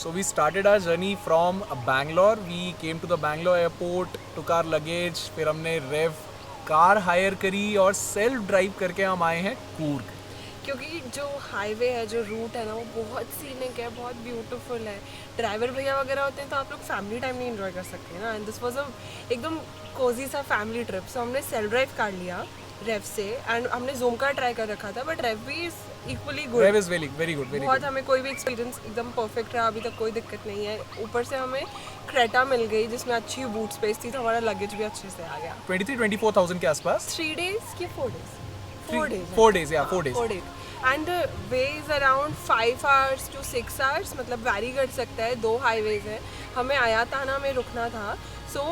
So we started our journey from Bangalore. We came to the Bangalore airport, took our luggage, फिर हमने रेव car hire करी और self drive करके हम आए हैं कूर्ग. क्योंकि जो हाईवे है, जो रूट है ना, वो बहुत सीनिक है, बहुत ब्यूटीफुल है. ड्राइवर भैया वगैरह होते हैं तो आप लोग फैमिली टाइम नहीं एंजॉय कर सकते ना. एंड दिस वाज अ एकदम कोजी सा फैमिली ट्रिप. सो हमने सेल्फ ड्राइव कार लिया रेव से, एंड हमने जूम कार ट्राई कर रखा था, बट रेव भी इज इक्वली गुड. रेव इज वेरी गुड. बहुत हमें कोई भी एक्सपीरियंस एकदम परफेक्ट रहा, अभी तक कोई दिक्कत नहीं है. ऊपर से हमें क्रेटा मिल गई जिसमें अच्छी बूट स्पेस थी, तो हमारा लगेज भी अच्छे से आ गया. 23-24,000 के आसपास. 3 days की 4 days? 4 days. 4 days, yeah, 4 days. 4 days. And the way is around 5 hours to 6 hours, मतलब वैरी कर सकता है. 2 हाईवेज हैं. हमें आयाताना में रुकना था. So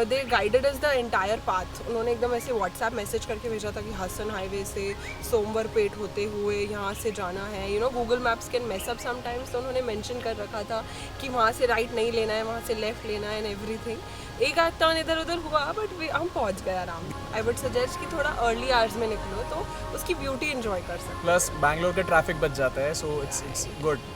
they guided us the entire path. उन्होंने एकदम ऐसे व्हाट्सएप मैसेज करके भेजा था कि हसन हाईवे से सोमवारपेट होते हुए यहाँ से जाना है. You know, Google maps can mess up sometimes, तो उन्होंने मेंशन कर रखा था कि वहाँ से राइट नहीं लेना है, वहाँ से लेफ्ट लेना है एंड एवरीथिंग. एक आध टर्न इधर उधर हुआ, बट हम पहुँच गए आराम. आई वुड सजेस्ट कि थोड़ा अर्ली आवर्स में निकलो तो उसकी ब्यूटी एंजॉय कर सकते. प्लस बैंगलोर का ट्रैफिक बच जाता है, so it's good.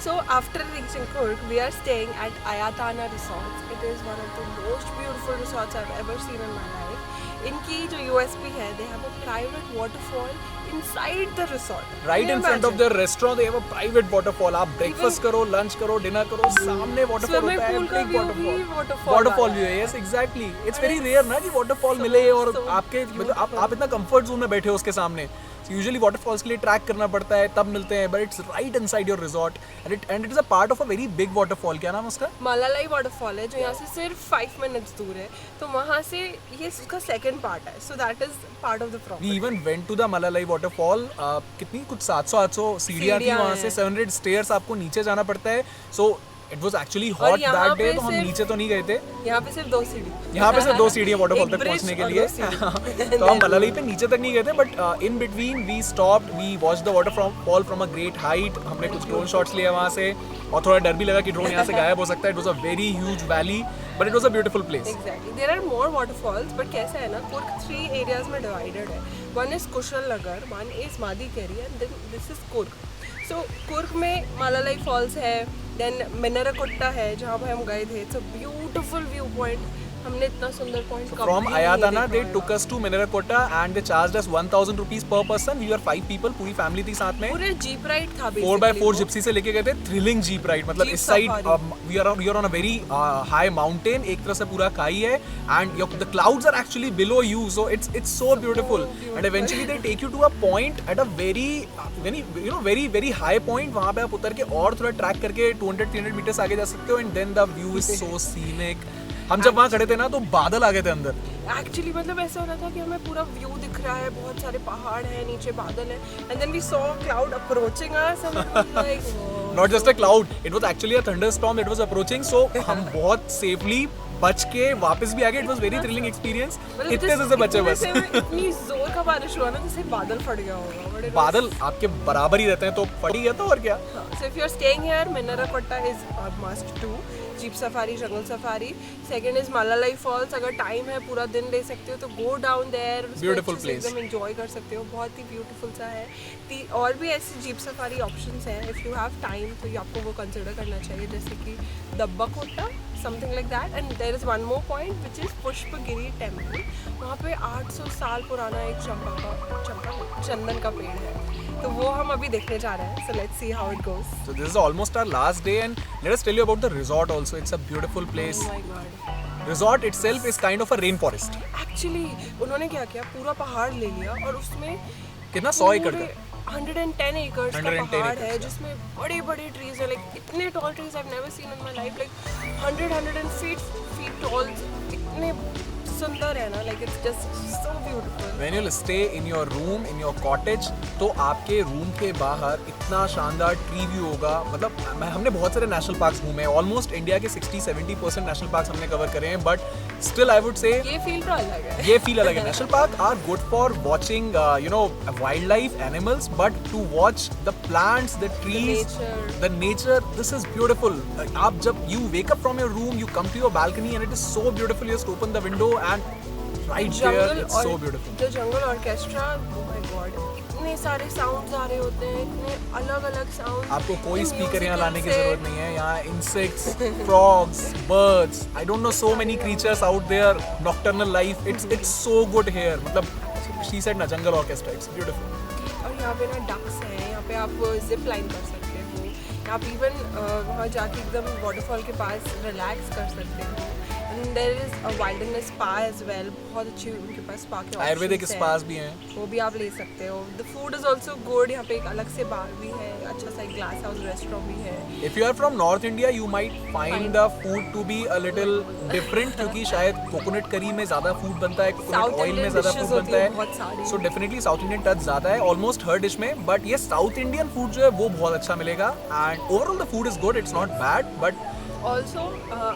So after reaching Coorg, we are staying at Ayatana Resorts. It is one of the most beautiful resorts I've ever seen in my life. इनकी जो USP है, they have a private waterfall inside the resort. Right in front of the restaurant, they have a private waterfall. आप breakfast करो, lunch करो, dinner करो, सामने waterfall होता है. Big waterfall view है. Yes, exactly. It's very rare ना कि waterfall मिले और आपके मतलब आप इतना comfort zone में बैठे हो उसके सामने. यूजुअली वाटरफॉल्स के लिए ट्रैक करना पड़ता है, तब मिलते हैं, but it's right inside your resort and it is a part of a very big waterfall. क्या नाम है उसका? मलालाई वाटरफॉल है, जो यहाँ से सिर्फ 5 minutes दूर है. तो वहाँ से ये उसका सेकंड पार्ट है. So that is part of the property. We even went to the Mallalli waterfall. कितनी कुछ 700-800 सीढ़ियाँ थी वहाँ से. 700 स्टेयर्स आपको नीचे जाना पड़ता है. So it was actually hot that day, तो हम नीचे तो नहीं गए थे. यहाँ पे सिर्फ 2 सीढ़ी. यहाँ पे सिर्फ 2 सीढ़ियाँ वाटरफॉल तक पहुँचने के लिए. तो हम मलाली पे नीचे तक नहीं गए थे, but in between we stopped, we watch the waterfall from a great height. हमने कुछ ड्रोन शॉट्स लिए वहाँ से, और थोड़ा डर भी लगा कि ड्रोन यहाँ से गायब हो सकता है. It was a very huge valley, but it was a beautiful place. Exactly. There are more waterfalls, but कैसा है ना, कुर्ग 3 एरियाज में डिवाइडेड है. One is Kushalnagar, one is Madikeri, and then this is Coorg. So Coorg में मालालाई फॉल्स है, then मिनराकोट्टा है जहाँ पे हम गए थे. It's a beautiful view point. हमने इतना सुंदर point From Ayatana, they took us to Minnerakotta and they charged us 1,000 rupees per person. We were 5 people, पूरी फैमिली थी साथ में. पूरे जीप राइड था. 4x4 जिप्सी से लेके गए थे. थ्रिलिंग जीप राइड, मतलब इस side we are on a very high mountain. एक तरफ से पूरा खाई है and the clouds are actually below you, so it's so beautiful. And eventually they take you to a point at a very high point. वहाँ पे आप उतर के और थोड़ा ट्रैक करके 200-300 meters आगे जा सकते हो, and then the view is so scenic. हम जब वहाँ खड़े थे ना, तो बादल आ गए थे अंदर. एक्चुअली मतलब ऐसा हो रहा था कि हमें पूरा व्यू दिख रहा है, बहुत सारे पहाड़ है, नीचे बादल है, and then we saw cloud approaching us. Not just a cloud, it was actually a thunderstorm that was approaching. So हम बहुत safely बच के वापस भी आ गए. It was very thrilling experience. इतने से बचे बस. इतनी जोर का बारिश हुआ ना, जैसे बादल फट गया होगा. बादल आपके बराबर ही रहते हैं, तो फट ही गया था और क्या. So if you are staying here, Minarakotta is a must do. Jeep safari, jungle safari. Second is Mallalli falls. अगर टाइम है, पूरा दिन ले सकते हो, तो go down there. Beautiful place, एकदम एंजॉय कर सकते हो. बहुत ही ब्यूटीफुल सा है. और भी ऐसे जीप सफारी ऑप्शंस हैं. इफ यू हैव टाइम तो आपको वो कंसिडर करना चाहिए, जैसे कि दब्बकोट्टा, something like that. And there is one more point which is Pushpagiri temple. वहाँ पे 800 साल पुराना एक चंदन का पेड़ है, तो वो हम अभी देखने जा रहे हैं. So let's see how it goes. So this is almost our last day, and let us tell you about the resort also. It's a beautiful place. Oh my god. Resort itself is kind of a rainforest. Actually उन्होंने क्या किया, पूरा पहाड़ ले लिया और उसमें कितना 100 एकड़ का 110 एकर्स का 110 पहाड़ acres, है, जिसमें बड़े बड़े ट्रीज है. लाइक इतने tall trees I have never seen in my life. Like 100 feet tall. इतने सुंदर है ना, like it's just so beautiful. When you'll stay in your room, in your cottage, तो आपके रूम के बाहर इतना शानदार ट्री व्यू होगा. मतलब हमने बहुत सारे नेशनल पार्क्स घूमे हैं. ऑलमोस्ट इंडिया के 60-70% नेशनल पार्क्स हमने कवर करे हैं, but still I would say ये फील तो अलग है. ये फील अलग है. National park are good for watching wild life animals, but to watch the plants, the trees, the nature, this is beautiful. आप जब you wake up from your room, you come to your balcony and it is so beautiful. You just open the window and right there. It's so beautiful. The jungle orchestra, oh my god, इतने सारे sounds आ रहे होते हैं, इतने अलग-अलग sound. आपको कोई speaker यहाँ लाने की जरूरत नहीं है. यहाँ insects, frogs, birds. I don't know, so many creatures out there. Nocturnal life. It's so good here. मतलब she said ना jungle orchestra. It's beautiful. और यहाँ पे ना डक्स हैं, यहाँ पे आप जिप लाइन कर सकते हो, आप इवन वहाँ जाके एकदम वाटरफॉल के पास रिलैक्स कर सकते हो. And there is a wildness spa as well, बहुत अच्छी उनके पास स्पा के आयुर्वेदिक स्पास भी हैं. वो भी आप ले सकते हो. The food is also good. यहाँ पे एक अलग से बार भी है, अच्छा सा एक ग्लास हाउस रेस्टोरेंट भी है. If you are from North India, you might find the food to be a little different क्योंकि शायद कोकोनट करी में ज़्यादा फूड बनता है, कोकोनट ऑयल में ज़्यादा फूड बनता है. So definitely South Indian touch ज़्यादा है, almost हर डिश में. But ये South Indian food जो है वो बहुत अच्छा मिलेगा. And overall the food is good. It's not bad, but Also,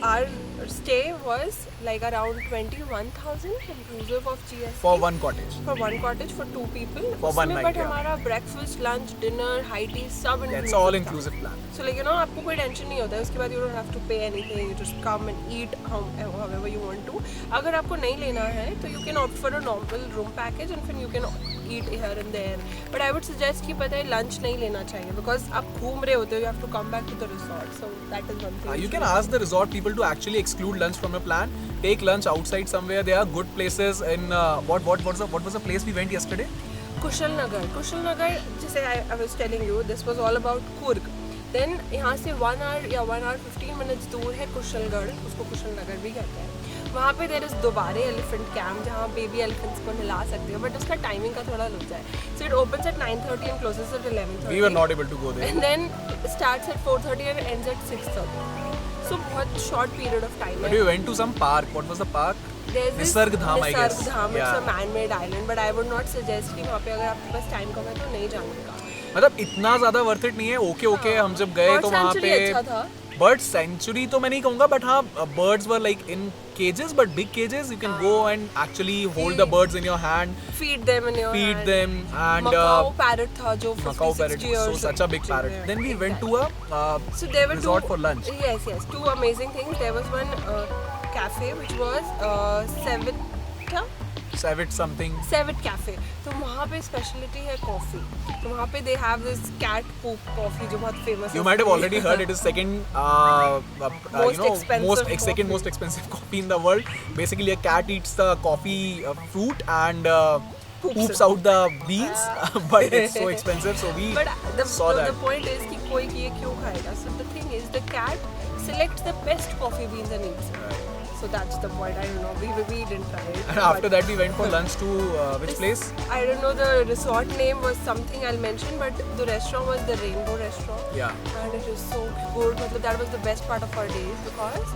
our stay was like around 21,000 inclusive of GST. for one cottage. For one cottage for 2 people. For one उसमें night, but yeah. हमारा breakfast, lunch, dinner, high tea सब That's inclusive all था. inclusive plan. So like you know आपको कोई tension नहीं होता है. उसके बाद you don't have to pay anything. You just come and eat however you want to. अगर आपको नहीं लेना है तो you can opt for a normal room package and then you can eat here and there. But I would suggest कि पता है lunch नहीं लेना चाहिए because आप घूम रहे होते हो. You have to come back to the resort. So that is one thing. You can ask the resort people to actually exclude lunch from your plan. Take lunch outside somewhere. There are good places in what was the place we went yesterday? Kushalnagar जैसे I was telling you, this was all about Coorg. Then यहाँ से 1 hour या 1 hour 15 minutes दूर है कुशलगढ़, उसको कुशलनगर भी कहते हैं. वहाँ पे there is दोबारे एलिफेंट कैम्प जहाँ बेबी एलिफेंट्स को नहला सकते हो, बट उसका टाइमिंग का थोड़ा लग जाए. So it opens at 9:30 and closes at 11:30. We were not able to go there. And then starts at 4:30 and ends at 6:30. So बहुत short period of time. But we went to some park. What was the park? There's this Nisarg Dham, I guess. Nisarg Dham, it's Yeah. a man-made island, but I would not suggest कि वहाँ पे अगर आपके पास time कम है तो नहीं जाने का. मतलब इतना ज़्यादा वर्थ इट नहीं है. ओके हम जब गए तो वहाँ पे अच्छा था. बर्ड सेंचुरी तो मैं नहीं कहूँगा, बट हाँ birds were like in cages, but big cages. You can go and actually hold the birds in your hand, Feed them in your feed hand. them, and Macau parrot था जो Macau 50-60 parrot, years so such a big parrot. old. Then we went to a So there were resort two, for lunch. Yes, 2 amazing things. There was one cafe which was Savit something. Savit Cafe. तो वहाँ पे speciality है coffee. तो वहाँ पे they have this cat poop coffee जो बहुत famous है. You might have already heard it is second expensive most expensive coffee in the world. Basically a cat eats the coffee fruit and poops out the beans, but it's so expensive, so we But saw the that. point is कि कोई ये क्यों खाएगा? So the thing is the cat selects the best coffee beans and eats it. So that's the point. I don't know. We didn't try it. And after that we went for lunch to which place? I don't know, the resort name was something I'll mention, but the restaurant was the Rainbow Restaurant. Yeah. And it was so good. That was the best part of our days because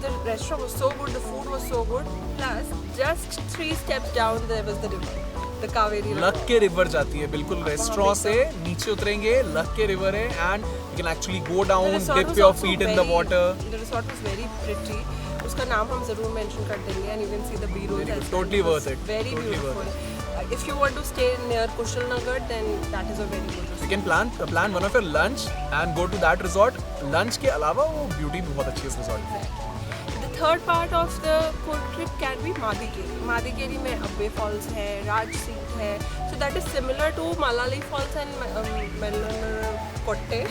the restaurant was so good, the food was so good. Plus, just 3 steps down there was the river, the Kaveri River. Luck के river जाती है बिल्कुल. Restaurant से नीचे उतरेंगे, luck के river है, and you can actually go The down, resort dip was your also feet in the water. The resort was very pretty. उसका नाम हम जरूर मेंशन कर देंगे and you can see the B-rolls. Very good. as well. Totally It was worth it. Very Totally worth beautiful. If you want to stay near Kushalnagar, then that is a very good resort. You can plan one of your lunch and go to that resort. Lunch के अलावा वो beauty भी बहुत अच्छी है उस resort में. The third part of the Coorg trip can be Madikeri. Madikeri में Abbe Falls है, Raj Singh है. So that is similar to Malali Falls and Melonkotte.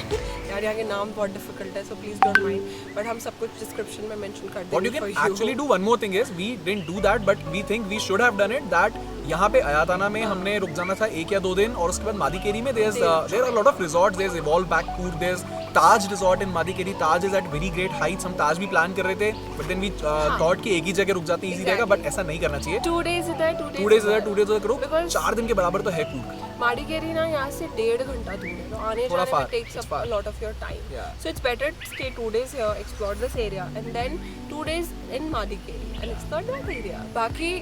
यार यहाँ के नाम बहुत difficult है, so please don't mind. But हम सब कुछ description में mention कर देंगे. What you can actually do, one more thing is, we didn't do that, but we think we should have done it. That यहाँ पे अयाताना में हमने रुक जाना था 1 या 2 दिन, और उसके बाद मादीकेरी में there are a lot of resorts. There's Evolve back Coorg, there's Taj Resort in Madikeri. Taj is at very great heights. हम ताज भी प्लान कर रहे थे, but then we thought कि एक ही जगह रुक जाते easy रहेगा, but ऐसा नहीं करना चाहिए. 2 days इधर 2 days 2 days इधर 2 days उधर करो. Because 4 दिन के बराबर तो है Coorg. माडीकेरी ना यहाँ से 1.5 घंटा दूर है, तो आने थोड़ा जाने far, में takes it's up far. a lot of your time. Yeah. So it's better to stay 2 days here, explore this area, and then 2 days in Madikeri and explore that area. बाकी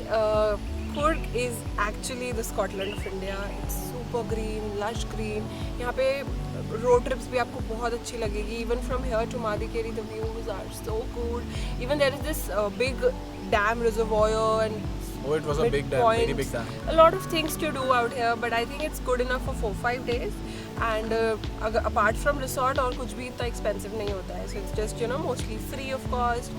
Coorg is actually the Scotland of India. It's super green, lush green. यहाँ पे road trips भी आपको बहुत अच्छी लगेगी. Even from here to Madikeri, the views are so good. Even there is this big dam reservoir and Oh, it was a big dam, very big dam. a lot of things to do out here, but I think it's good enough for 4-5 days. And apart from resort और कुछ भी इतना expensive नहीं होता है. So it's just you know mostly free of cost,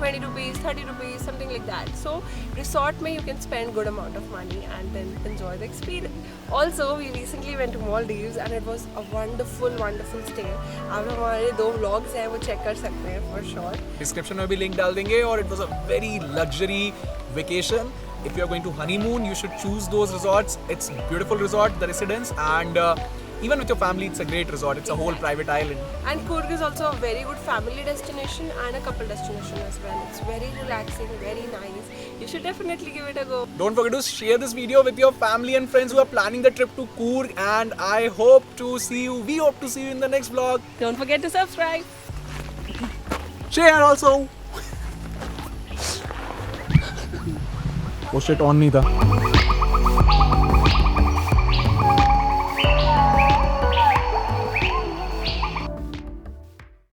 20 rupees, 30 rupees, something like that. So resort में you can spend good amount of money and then enjoy the experience. Also we recently went to Maldives and it was a wonderful stay. आप हमारे 2 vlogs हैं वो check कर सकते हैं for sure. Description में भी लिंक डाल देंगे. और it was a very luxury vacation. If you are going to honeymoon, you should choose those resorts. It's a beautiful resort, the residence, and even with your family, it's a great resort. It's a whole private island. And Coorg is also a very good family destination and a couple destination as well. It's very relaxing, very nice. You should definitely give it a go. Don't forget to share this video with your family and friends who are planning the trip to Coorg. And I hope to see you. We hope to see you in the next vlog. Don't forget to subscribe. Share also. Oh shit, on नहीं था.